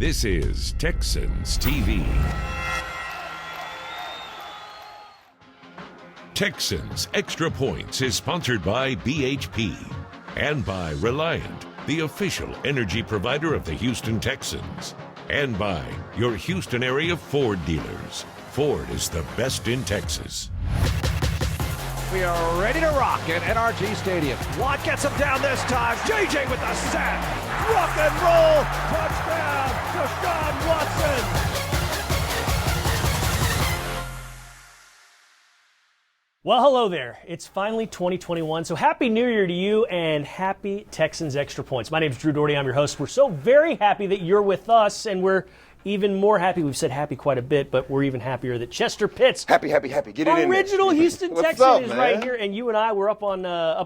This is Texans TV. Texans Extra Points is sponsored by BHP and by Reliant, the official energy provider of the Houston Texans, and by your Houston area Ford dealers. Ford is the best in Texas. We are ready to rock at NRG Stadium. Watt gets him down this time. JJ with the sack. Rock and roll. Touchdown. Deshaun Watson. Well, hello there. It's finally 2021, so Happy New Year to you and happy Texans Extra Points. My name is Drew Dougherty. I'm your host. We're so very happy that you're with us, and we're even more happy. We've said happy quite a bit, but we're even happier that Chester Pitts, happy. Get it in there. Original Houston Texan, up, is man? right here, and you and I were up in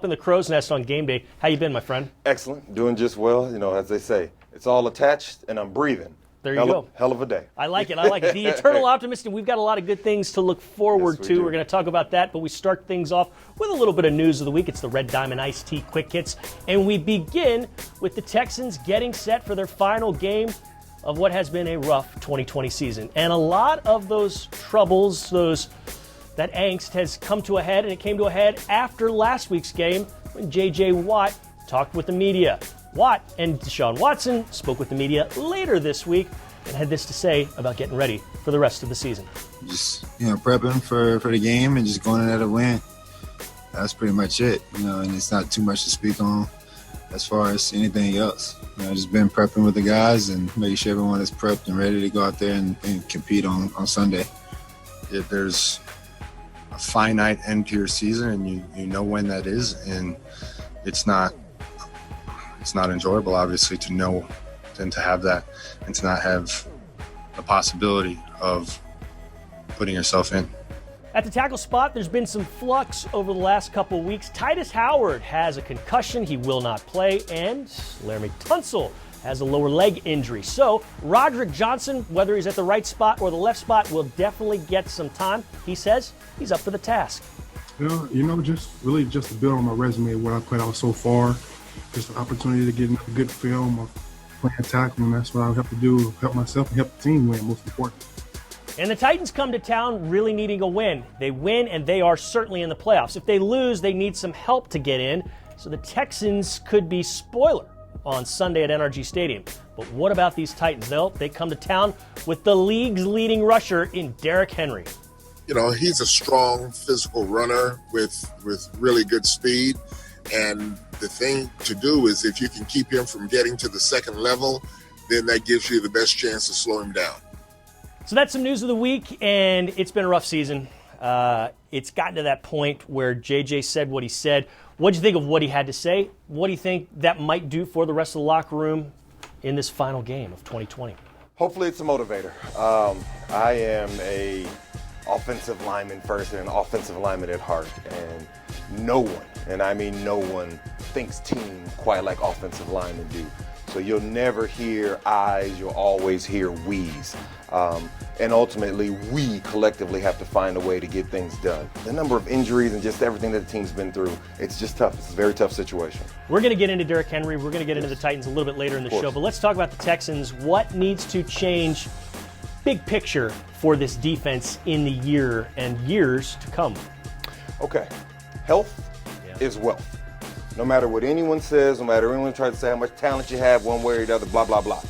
the crow's nest on game day. How you been, my friend? Excellent. Doing just well. You know, as they say, it's all attached, and I'm breathing. There you go. Hell of a day. I like it. The eternal optimist, and we've got a lot of good things to look forward to. We're going to talk about that, but we start things off with a little bit of news of the week. It's the Red Diamond Iced Tea Quick Hits, and we begin with the Texans getting set for their final game of what has been a rough 2020 season. And a lot of those troubles, that angst has come to a head, and it came to a head after last week's game when J.J. Watt talked with the media. Watt and Deshaun Watson spoke with the media later this week and had this to say about getting ready for the rest of the season. Just, prepping for the game and just going in there to win. That's pretty much it, and it's not too much to speak on as far as anything else. Just been prepping with the guys and making sure everyone is prepped and ready to go out there and compete on Sunday. If there's a finite end to your season and you know when that is, and it's not enjoyable, obviously, to know and to have that and to not have the possibility of putting yourself in. At the tackle spot, there's been some flux over the last couple weeks. Titus Howard has a concussion. He will not play. And Laramie Tunsil has a lower leg injury. So Roderick Johnson, whether he's at the right spot or the left spot, will definitely get some time. He says he's up for the task. Just to build on my resume, what I've played out so far. Just an opportunity to get a good film of playing tackle, and that's what I have to do, help myself and help the team win, most important. And the Titans come to town really needing a win. They win, and they are certainly in the playoffs. If they lose, they need some help to get in. So the Texans could be spoiler on Sunday at NRG Stadium. But what about these Titans? They come to town with the league's leading rusher in Derrick Henry. He's a strong physical runner with really good speed. And the thing to do is if you can keep him from getting to the second level, then that gives you the best chance to slow him down. So that's some news of the week, and it's been a rough season. It's gotten to that point where JJ said what he said. What do you think of what he had to say? What do you think that might do for the rest of the locker room in this final game of 2020? Hopefully it's a motivator. I am a offensive lineman first and an offensive lineman at heart, and no one, and I mean no one, thinks team quite like offensive linemen do. So you'll never hear I's, you'll always hear we's. And ultimately, we collectively have to find a way to get things done. The number of injuries and just everything that the team's been through, it's just tough. It's a very tough situation. We're going to get into Derrick Henry. We're going to get into the Titans a little bit later in the show. But let's talk about the Texans. What needs to change, big picture, for this defense in the year and years to come? Okay. Health is wealth. No matter what anyone says, no matter anyone tries to say how much talent you have one way or the other, blah, blah, blah.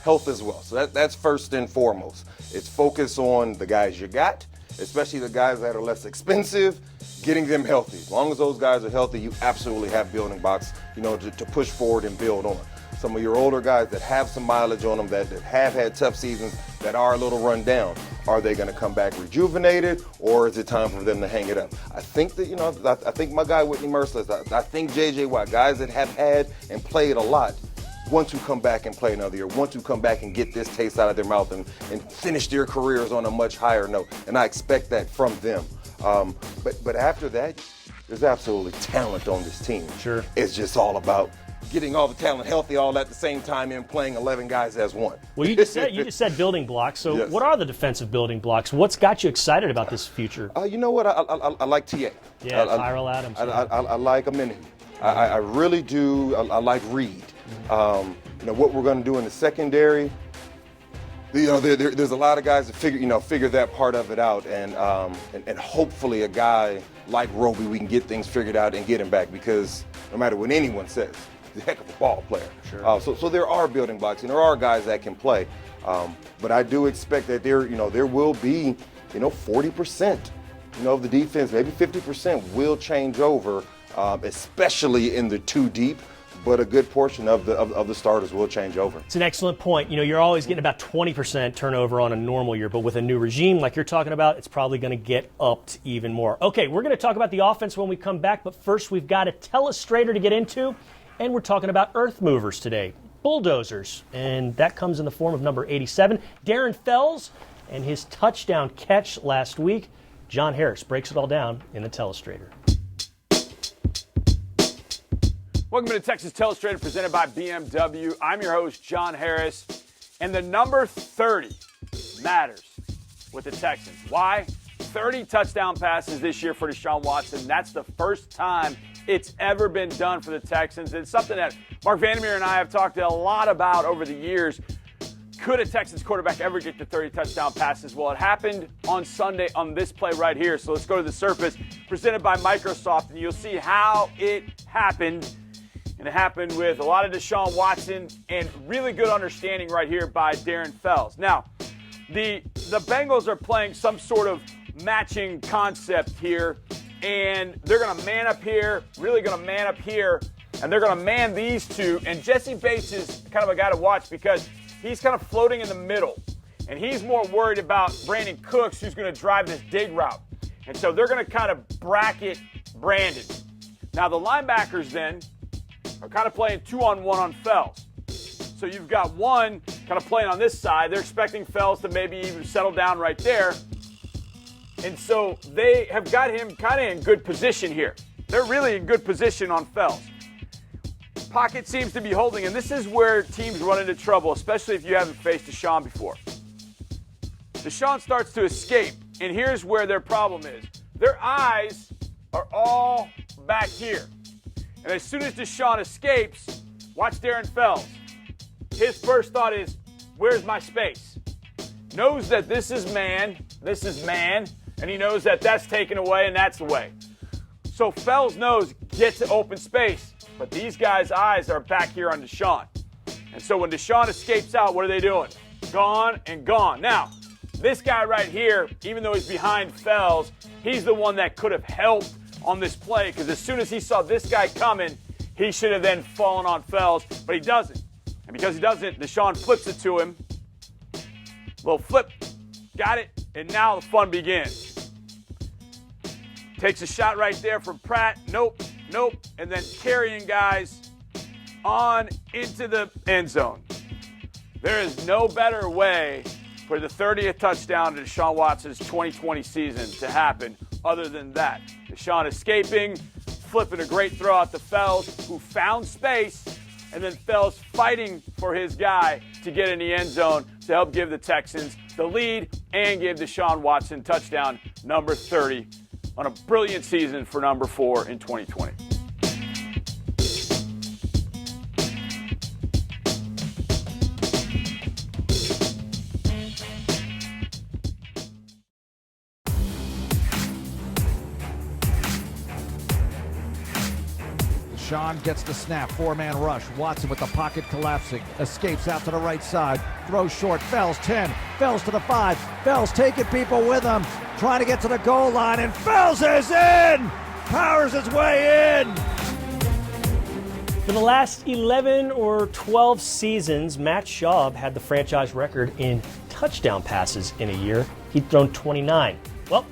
Health is wealth. So that's first and foremost. It's focus on the guys you got, especially the guys that are less expensive, getting them healthy. As long as those guys are healthy, you absolutely have building blocks, to push forward and build on. Some of your older guys that have some mileage on them, that have had tough seasons, that are a little run down, are they going to come back rejuvenated, or is it time for them to hang it up? I think that, I think my guy Whitney Merciless, I think J.J. Watt, guys that have had and played a lot, want to come back and play another year, want to come back and get this taste out of their mouth and finish their careers on a much higher note. And I expect that from them. But after that, there's absolutely talent on this team. Sure. It's just all about getting all the talent healthy all at the same time and playing 11 guys as one. Well, you just said building blocks. So yes. What are the defensive building blocks? What's got you excited about this future? You know what? I like TA. Yeah, Tyrell Adams. I like Aminu. I really do. I like Reed. What we're going to do in the secondary, There's a lot of guys that figure that part of it out, and hopefully a guy like Roby, we can get things figured out and get him back, because no matter what anyone says, he's a heck of a ball player. Sure. So there are building blocks, and there are guys that can play, but I do expect that there will be 40% of the defense, maybe 50% will change over, especially in the two deep. But a good portion of the starters will change over. It's an excellent point. You're always getting about 20% turnover on a normal year, but with a new regime like you're talking about, it's probably going to get upped even more. Okay, we're going to talk about the offense when we come back, but first we've got a Telestrator to get into, and we're talking about earth movers today, bulldozers, and that comes in the form of number 87, Darren Fells, and his touchdown catch last week. John Harris breaks it all down in the Telestrator. Welcome to Texas Telestrator, presented by BMW. I'm your host, John Harris, and the number 30 matters with the Texans. Why? 30 touchdown passes this year for Deshaun Watson. That's the first time it's ever been done for the Texans. It's something that Mark Vandermeer and I have talked a lot about over the years. Could a Texans quarterback ever get to 30 touchdown passes? Well, it happened on Sunday on this play right here. So let's go to the surface, presented by Microsoft, and you'll see how it happened. And it happened with a lot of Deshaun Watson and really good understanding right here by Darren Fells. Now, the Bengals are playing some sort of matching concept here, and they're going to man up here, really going to man up here, and they're going to man these two. And Jesse Bates is kind of a guy to watch because he's kind of floating in the middle, and he's more worried about Brandon Cooks, who's going to drive this dig route. And so they're going to kind of bracket Brandon. Now, the linebackers then are kind of playing 2-on-1 on Fells. So you've got one kind of playing on this side. They're expecting Fells to maybe even settle down right there. And so they have got him kind of in good position here. They're really in good position on Fells. Pocket seems to be holding, and this is where teams run into trouble, especially if you haven't faced Deshaun before. Deshaun starts to escape, and here's where their problem is. Their eyes are all back here. And as soon as Deshaun escapes, watch Darren Fells. His first thought is, where's my space? Knows that this is man, and he knows that that's taken away and that's the way. So Fells knows, get to open space. But these guys' eyes are back here on Deshaun. And so when Deshaun escapes out, what are they doing? Gone and gone. Now, this guy right here, even though he's behind Fells, he's the one that could have helped on this play, because as soon as he saw this guy coming, he should have then fallen on Fells, but he doesn't. And because he doesn't, Deshaun flips it to him. Little flip, got it, and now the fun begins. Takes a shot right there from Pratt, nope, and then carrying guys on into the end zone. There is no better way for the 30th touchdown to Deshaun Watson's 2020 season to happen other than that. Deshaun escaping, flipping a great throw out to Fells, who found space, and then Fells fighting for his guy to get in the end zone to help give the Texans the lead and give Deshaun Watson touchdown number 30 on a brilliant season for number 4 in 2020. Deshaun gets the snap, four-man rush. Watson with the pocket collapsing, escapes out to the right side, throws short, Fells 10, Fells to the 5, Fells taking people with him, trying to get to the goal line, and Fells is in! Powers his way in! For the last 11 or 12 seasons, Matt Schaub had the franchise record in touchdown passes in a year. He'd thrown 29. Well,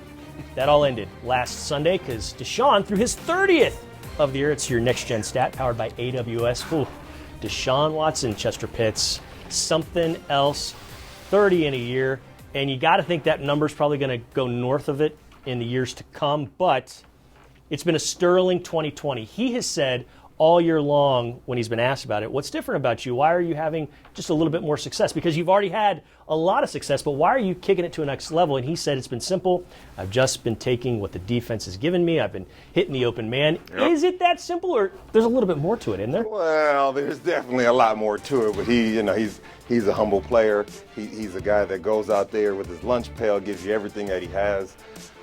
that all ended last Sunday because Deshaun threw his 30th of the year. It's your next-gen stat powered by AWS. Ooh, Deshaun Watson, Chester Pitts, something else, 30 in a year. And you got to think that number's probably going to go north of it in the years to come. But it's been a sterling 2020. He has said all year long when he's been asked about it, what's different about you? Why are you having just a little bit more success? Because you've already had a lot of success, but why are you kicking it to a next level? And he said it's been simple. I've just been taking what the defense has given me. I've been hitting the open man. Yep. Is it that simple, or there's a little bit more to it, isn't there? Well, there's definitely a lot more to it, but he's a humble player. He's a guy that goes out there with his lunch pail, gives you everything that he has.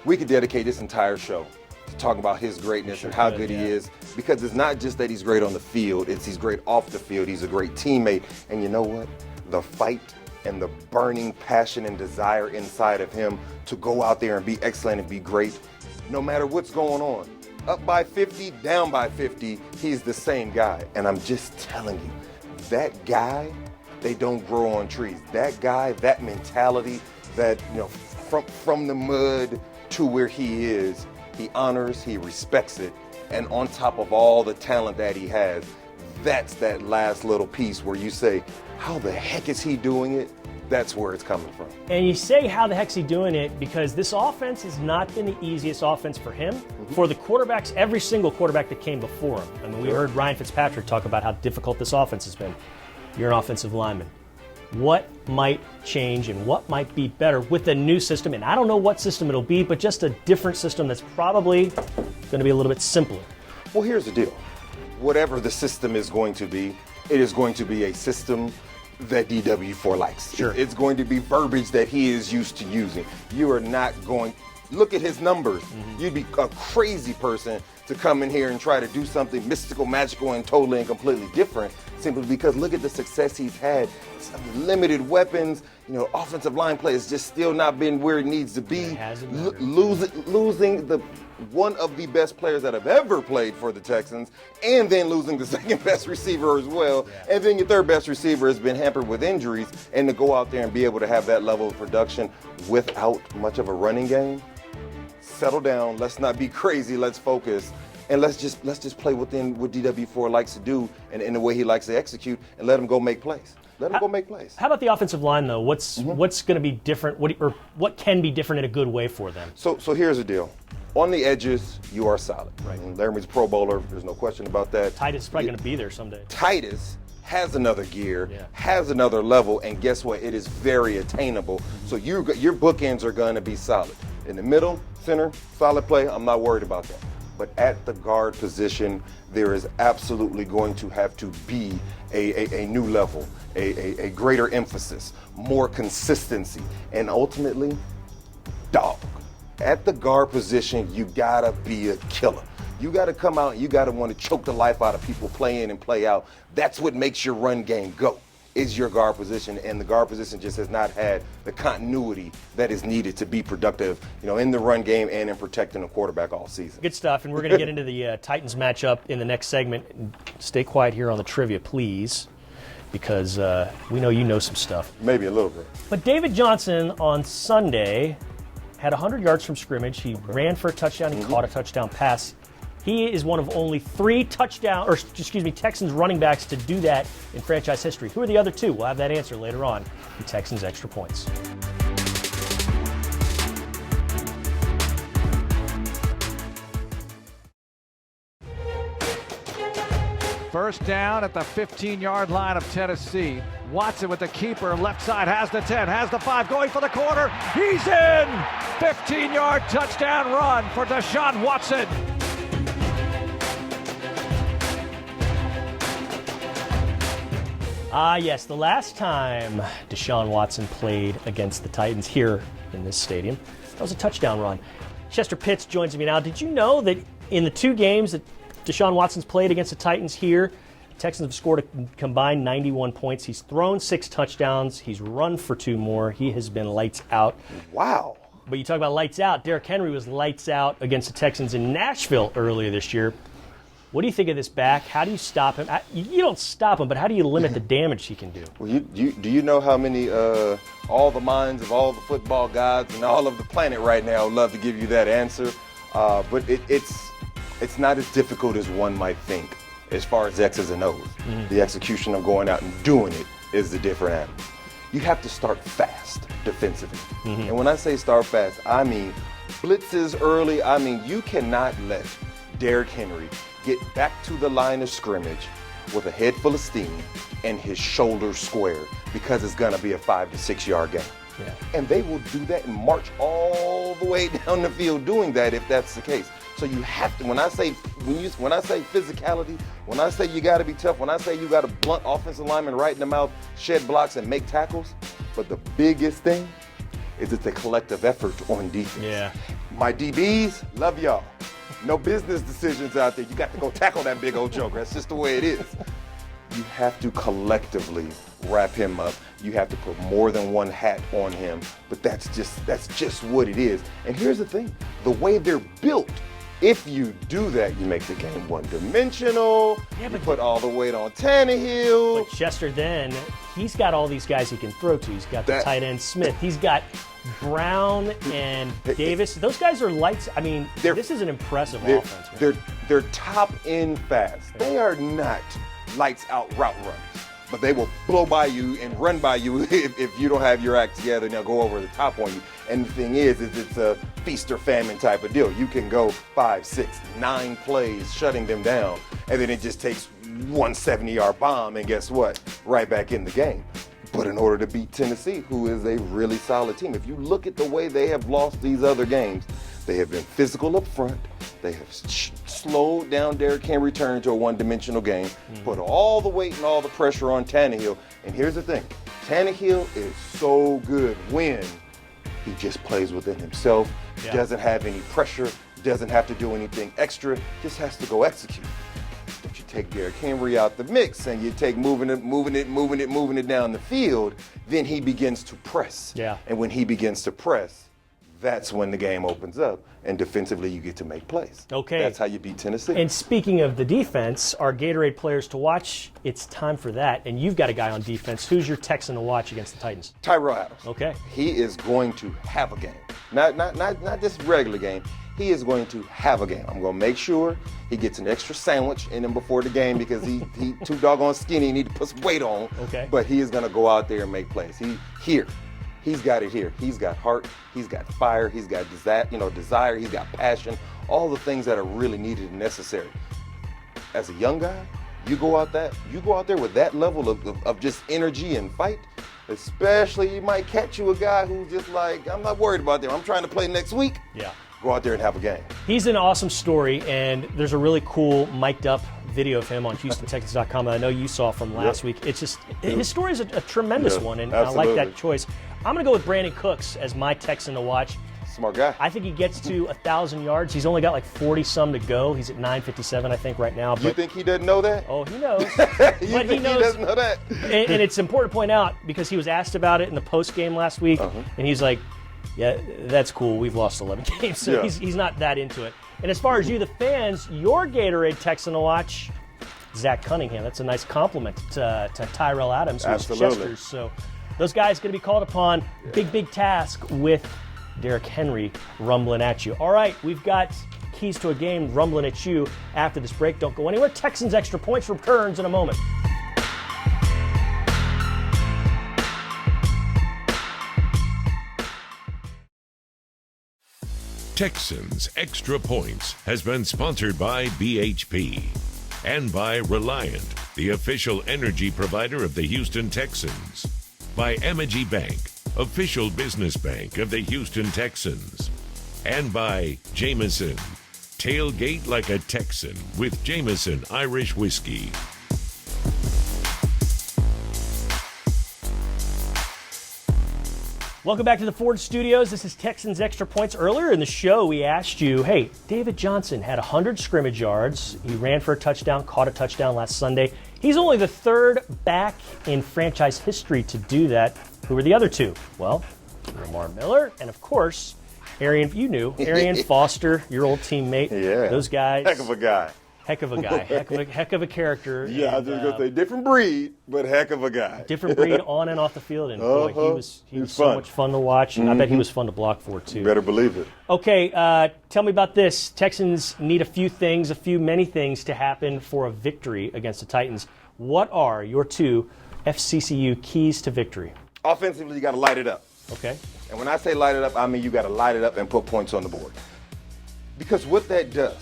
We could dedicate this entire show to talk about his greatness and how good he is, because it's not just that he's great on the field, it's he's great off the field. He's a great teammate. And you know what? The fight and the burning passion and desire inside of him to go out there and be excellent and be great, no matter what's going on. Up by 50, down by 50, he's the same guy. And I'm just telling you, that guy, they don't grow on trees. That guy, that mentality, that, from the mud to where he is, he honors, he respects it, and on top of all the talent that he has, that's that last little piece where you say, how the heck is he doing it? That's where it's coming from. And you say, how the heck's he doing it? Because this offense has not been the easiest offense for him. Mm-hmm. For the quarterbacks, every single quarterback that came before him. I mean, we heard Ryan Fitzpatrick talk about how difficult this offense has been. You're an offensive lineman. What might change and what might be better with a new system? And I don't know what system it'll be, but just a different system that's probably going to be a little bit simpler. Well, here's the deal. Whatever the system is going to be, it is going to be a system that DW4 likes. Sure. It's going to be verbiage that he is used to using. You are not going, look at his numbers. Mm-hmm. You'd be a crazy person to come in here and try to do something mystical, magical, and totally and completely different, simply because look at the success he's had. Some limited weapons, offensive line play has just still not been where it needs to be. Losing the one of the best players that have ever played for the Texans, and then losing the second best receiver as well, and then your third best receiver has been hampered with injuries, and to go out there and be able to have that level of production without much of a running game. Settle down, let's not be crazy, let's focus, and let's just play within what DW4 likes to do and in the way he likes to execute, and let him go make plays. Let him go make plays. How about the offensive line, though? What's going to be different? What can be different in a good way for them? So here's the deal. On the edges, you are solid. Right. And Laramie's a Pro Bowler. There's no question about that. Titus is probably going to be there someday. Titus has another gear, has another level, and guess what? It is very attainable. So your bookends are going to be solid. In the middle, center, solid play, I'm not worried about that. But at the guard position, there is absolutely going to have to be a new level, a greater emphasis, more consistency, and ultimately, dog. At the guard position, you gotta be a killer. You gotta come out and you gotta want to choke the life out of people play in and play out. That's what makes your run game go, is your guard position, and the guard position just has not had the continuity that is needed to be productive, in the run game and in protecting the quarterback all season. Good stuff, and we're going to get into the Titans matchup in the next segment. Stay quiet here on the trivia, please, because we know you know some stuff. Maybe a little bit. But David Johnson on Sunday had 100 yards from scrimmage. He ran for a touchdown. He caught a touchdown pass. He is one of only 3 Texans running backs to do that in franchise history. Who are the other 2? We'll have that answer later on in Texans Extra Points. First down at the 15-yard line of Tennessee. Watson with the keeper, left side, has the 10, has the 5, going for the corner. He's in! 15-yard touchdown run for Deshaun Watson. Yes, the last time Deshaun Watson played against the Titans here in this stadium, that was a touchdown run. Chester Pitts joins me now. Did you know that in the 2 games that Deshaun Watson's played against the Titans here, Texans have scored a combined 91 points. He's thrown 6 touchdowns. He's run for 2 more. He has been lights out. Wow. But you talk about lights out. Derrick Henry was lights out against the Texans in Nashville earlier this year. What do you think of this back? How do you stop him? You don't stop him, but how do you limit the damage he can do? Well, do you know how many, all the minds of all the football gods and all of the planet right now would love to give you that answer, but it's not as difficult as one might think as far as X's and O's. Mm-hmm. The execution of going out and doing it is the different animal. You have to start fast defensively. Mm-hmm. And when I say start fast, I mean blitzes early. I mean, you cannot let Derrick Henry get back to the line of scrimmage with a head full of steam and his shoulders square, because it's going to be a 5 to 6 yard game. Yeah. And they will do that and march all the way down the field doing that if that's the case. So you have to, when I say physicality, when I say you got to be tough, when I say you got to blunt offensive linemen right in the mouth, shed blocks and make tackles, but the biggest thing is it's a collective effort on defense. Yeah. My DBs, love y'all. No business decisions out there. You got to go tackle that big old joker. That's just the way it is. You have to collectively wrap him up. You have to put more than one hat on him, but that's just what it is. And here's the thing, the way they're built, if you do that, you make the game one-dimensional. Yeah, you put all the weight on Tannehill. But Chester, then, he's got all these guys he can throw to. He's got the tight end Smith. He's got Brown and Davis. Those guys are lights. I mean, this is an impressive offense, man. They're top end fast. They are not lights out route runners, but they will blow by you and run by you if you don't have your act together, and they'll go over the top on you. And the thing is it's a feast or famine type of deal. You can go 5, 6, 9 plays shutting them down, and then it just takes one 70-yard bomb, and guess what? Right back in the game. But in order to beat Tennessee, who is a really solid team, if you look at the way they have lost these other games, they have been physical up front. They have slowed down Derrick Henry, return to a one-dimensional game, put all the weight and all the pressure on Tannehill. And here's the thing, Tannehill is so good when he just plays within himself, doesn't have any pressure, doesn't have to do anything extra, just has to go execute. But you take Derrick Henry out the mix and you take moving it down the field, then he begins to press. Yeah. And when he begins to press, that's when the game opens up, and defensively you get to make plays. Okay. That's how you beat Tennessee. And speaking of the defense, our Gatorade players to watch, it's time for that. And you've got a guy on defense. Who's your Texan to watch against the Titans? Tyrell Adams. Okay. He is going to have a game. Not just a regular game. He is going to have a game. I'm going to make sure he gets an extra sandwich in him before the game because he too doggone skinny. He need to put some weight on. Okay. But he is going to go out there and make plays. He's got it here. He's got heart. He's got fire. He's got desire. He's got passion. All the things that are really needed and necessary. As a young guy, you go out there with that level of just energy and fight. Especially, you might catch you a guy who's just like, I'm not worried about them. I'm trying to play next week. Yeah. Go out there and have a game. He's an awesome story, and there's a really cool mic'd up video of him on HoustonTexans.com that I know you saw from last week. It's just, his story is a tremendous one, and absolutely. I like that choice. I'm going to go with Brandon Cooks as my Texan to watch. Smart guy. I think he gets to 1,000 yards. He's only got like 40-some to go. He's at 957, I think, right now. You think he doesn't know that? Oh, he knows. But he knows. He doesn't know that? and it's important to point out because he was asked about it in the post game last week, and he's like, yeah, that's cool. We've lost 11 games, so he's not that into it. And as far as you, the fans, your Gatorade Texan to watch, Zach Cunningham. That's a nice compliment to Tyrell Adams, who's Chester's. So those guys going to be called upon. Big task with Derrick Henry rumbling at you. All right, we've got keys to a game rumbling at you after this break. Don't go anywhere. Texans Extra Points returns in a moment. Texans Extra Points has been sponsored by BHP and by Reliant, the official energy provider of the Houston Texans, by Emoji Bank, official business bank of the Houston Texans, and by Jameson. Tailgate like a Texan with Jameson Irish Whiskey. Welcome back to the Ford Studios. This is Texans Extra Points. Earlier in the show, we asked you, hey, David Johnson had 100 scrimmage yards. He ran for a touchdown, caught a touchdown last Sunday. He's only the third back in franchise history to do that. Who were the other two? Well, Lamar Miller and, of course, Arian Foster, your old teammate. Yeah. Those guys. Heck of a guy. Heck of a guy. Heck of a character. Yeah, I was just going to say different breed, but heck of a guy. Different breed on and off the field. And boy, he was so much fun to watch. And I bet he was fun to block for, too. You better believe it. Okay, tell me about this. Texans need many things to happen for a victory against the Titans. What are your two FCCU keys to victory? Offensively, you got to light it up. Okay. And when I say light it up, I mean you got to light it up and put points on the board. Because what that does,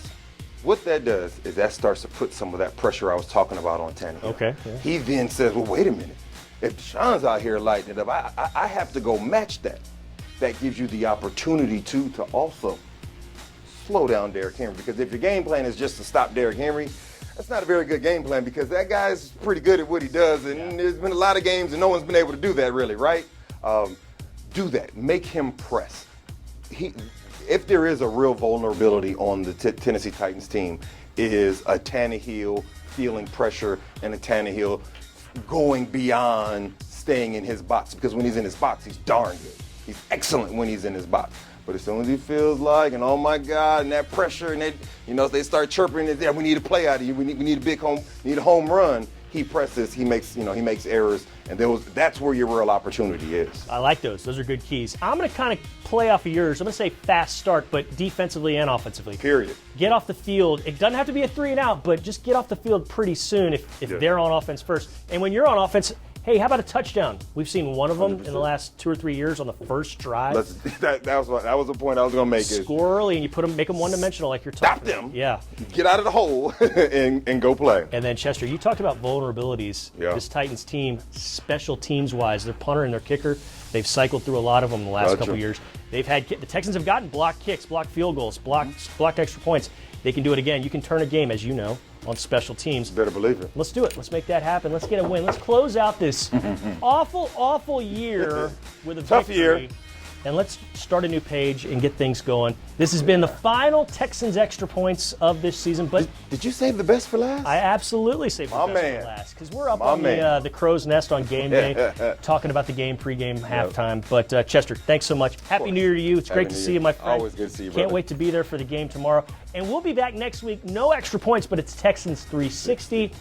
What that does is that starts to put some of that pressure I was talking about on Tannehill. Okay. Yeah. He then says, well, wait a minute. If Deshaun's out here lighting it up, I have to go match that. That gives you the opportunity to also slow down Derrick Henry. Because if your game plan is just to stop Derrick Henry, that's not a very good game plan because that guy's pretty good at what he does. And there's been a lot of games and no one's been able to do that really, right? Do that. Make him press. If there is a real vulnerability on the Tennessee Titans team, is a Tannehill feeling pressure and a Tannehill going beyond staying in his box. Because when he's in his box, he's darn good. He's excellent when he's in his box. But as soon as he feels like, and oh my God, and that pressure, and if they start chirping, yeah, we need a play out of you. We need a home run. He presses. He makes errors, and that's where your real opportunity is. I like those. Those are good keys. I'm going to kind of play off of yours. I'm going to say fast start, but defensively and offensively. Period. Get off the field. It doesn't have to be a 3 and out, but just get off the field pretty soon if they're on offense first. And when you're on offense, hey, how about a touchdown? We've seen one of them 100%. In the last 2 or 3 years on the first drive. That was the point I was going to make. Score early and you make them one-dimensional like you're talking. Stop them. Yeah. Get out of the hole and go play. And then, Chester, you talked about vulnerabilities. Yeah. This Titans team, special teams-wise, their punter and their kicker, they've cycled through a lot of them in the last couple of years. The Texans have gotten blocked kicks, blocked field goals, blocked extra points. They can do it again. You can turn a game, as you know, on special teams. Better believe it. Let's do it. Let's make that happen. Let's get a win. Let's close out this awful year with a tough victory. year. And let's start a new page and get things going. This has been the final Texans extra points of this season. But did you save the best for last? I absolutely saved the best for last because we're up on the crow's nest on game day, talking about the game, pregame, halftime. But Chester, thanks so much. Happy New Year to you. It's great to see you, my friend. Always good to see you, brother. Can't wait to be there for the game tomorrow. And we'll be back next week. No extra points, but it's Texans 360.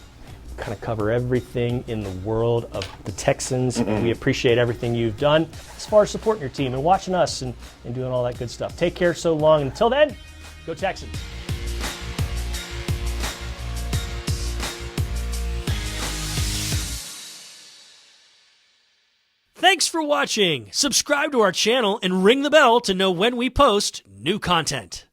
Kind of cover everything in the world of the Texans. And we appreciate everything you've done as far as supporting your team and watching us and doing all that good stuff. Take care so long. Until then, go Texans. Thanks for watching. Subscribe to our channel and ring the bell to know when we post new content.